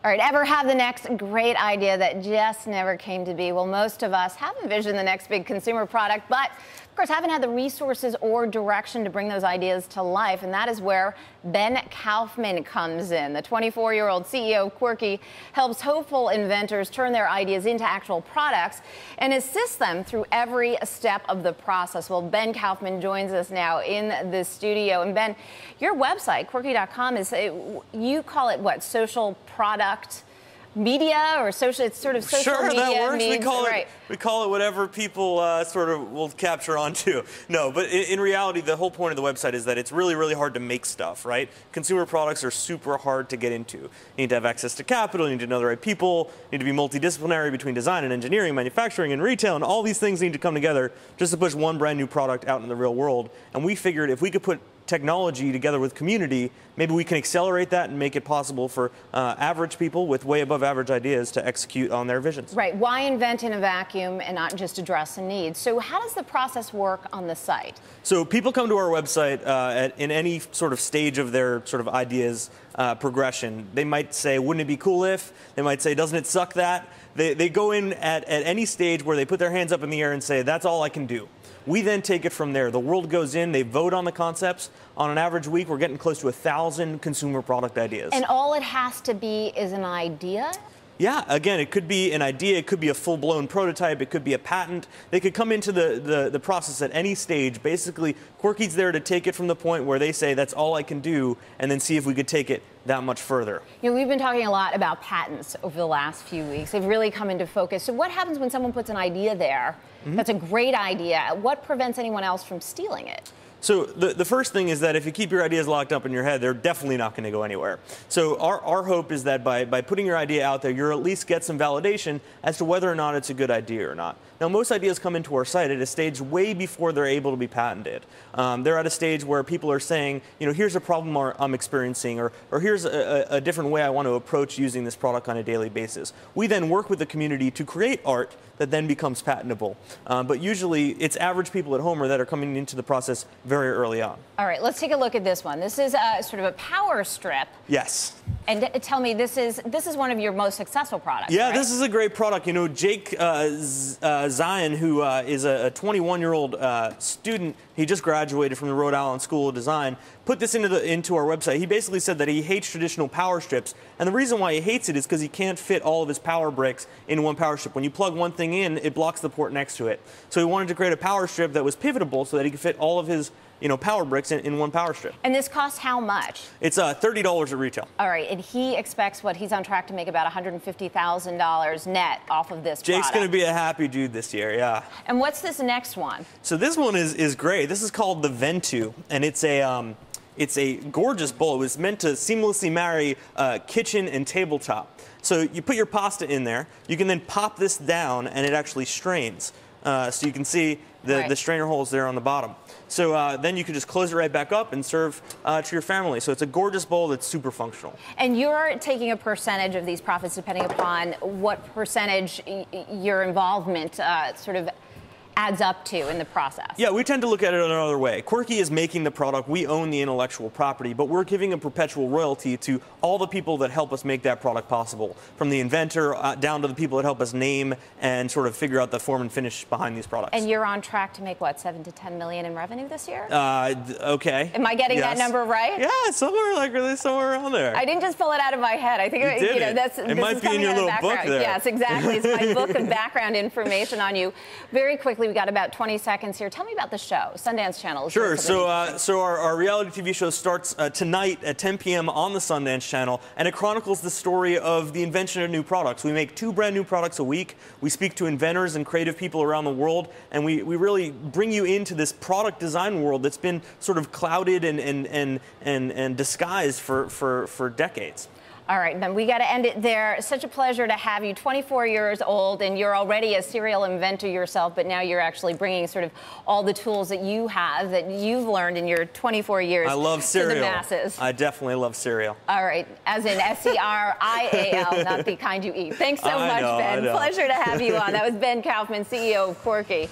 All right, ever have the next great idea that just never came to be? Well, most of us have envisioned the next big consumer product, but of course haven't had the resources or direction to bring those ideas to life, and that is where Ben Kaufman comes in. The 24-year-old CEO of Quirky helps hopeful inventors turn their ideas into actual products and assists them through every step of the process. Well, Ben Kaufman joins us now in the studio. And Ben, your website, Quirky.com, you call it what, social product media or social? It's sort of social media. Sure, that works. Means, we call it whatever people sort of will capture onto. No, but in reality, the whole point of the website is that it's really, really hard to make stuff, right? Consumer products are super hard to get into. You need to have access to capital, you need to know the right people, you need to be multidisciplinary between design and engineering, manufacturing and retail, and all these things need to come together just to push one brand new product out in the real world. And we figured if we could put technology together with community, maybe we can accelerate that and make it possible for average people with way above average ideas to execute on their visions. Right. Why invent in a vacuum and not just address a need? So how does the process work on the site? So people come to our website in any sort of stage of their sort of ideas progression. They might say, wouldn't it be cool if? They might say, doesn't it suck that? They go in at any stage where they put their hands up in the air and say, that's all I can do. We then take it from there. The world goes in, they vote on the concepts. On an average week, we're getting close to 1,000 consumer product ideas. And all it has to be is an idea? Yeah, again, it could be an idea, it could be a full-blown prototype, it could be a patent. They could come into the process at any stage. Basically, Quirky's there to take it from the point where they say, that's all I can do, and then see if we could take it that much further. You know, we've been talking a lot about patents over the last few weeks. They've really come into focus. So what happens when someone puts an idea there that's a great idea? What prevents anyone else from stealing it? So the first thing is that if you keep your ideas locked up in your head, they're definitely not going to go anywhere. So our hope is that by putting your idea out there, you'll at least get some validation as to whether or not it's a good idea or not. Now, most ideas come into our site at a stage way before they're able to be patented. They're at a stage where people are saying, you know, here's a problem I'm experiencing, or here's a different way I want to approach using this product on a daily basis. We then work with the community to create art that then becomes patentable. But usually, it's average people at home that are coming into the process very early on. All right, let's take a look at this one. This is sort of a power strip. Yes. And tell me, this is one of your most successful products. Yeah, right? This is a great product. You know, Jake Zion, who is a 21-year-old student, he just graduated from the Rhode Island School of Design, put this into our website. He basically said that he hates traditional power strips, and the reason why he hates it is because he can't fit all of his power bricks in one power strip. When you plug one thing in, it blocks the port next to it. So he wanted to create a power strip that was pivotable so that he could fit all of his power bricks in one power strip. And this costs how much? It's $30 at retail. All right, and he expects he's on track to make about $150,000 net off of this Jake's product. going to be a happy dude this year, yeah. And what's this next one? So this one is great. This is called the Ventu, and it's a gorgeous bowl. It was meant to seamlessly marry kitchen and tabletop. So you put your pasta in there. You can then pop this down, and it actually strains. So you can see the strainer holes there on the bottom. So then you can just close it right back up and serve to your family. So it's a gorgeous bowl that's super functional. And you're taking a percentage of these profits depending upon what percentage your involvement sort of adds up to in the process. Yeah, we tend to look at it another way. Quirky is making the product, we own the intellectual property, but we're giving a perpetual royalty to all the people that help us make that product possible, from the inventor down to the people that help us name and sort of figure out the form and finish behind these products. And you're on track to make, what, 7 to 10 million in revenue this year? Okay. Am I getting that number right? Yeah, somewhere around there. I didn't just pull it out of my head. I think it might be in your little book there. Yes, exactly. It's my book of background information on you. Very quickly, we got about 20 seconds here. Tell me about the show, Sundance Channel. Sure. So our reality TV show starts tonight at 10 p.m. on the Sundance Channel, and it chronicles the story of the invention of new products. We make 2 brand new products a week. We speak to inventors and creative people around the world, and we really bring you into this product design world that's been sort of clouded and disguised for decades. All right, then we got to end it there. Such a pleasure to have you. 24 years old, and you're already a serial inventor yourself, but now you're actually bringing sort of all the tools that you have, that you've learned in your 24 years. I love cereal. To the masses. I definitely love cereal. All right, as in S-E-R-I-A-L, not the kind you eat. Thanks so much, Ben. Pleasure to have you on. That was Ben Kaufman, CEO of Quirky.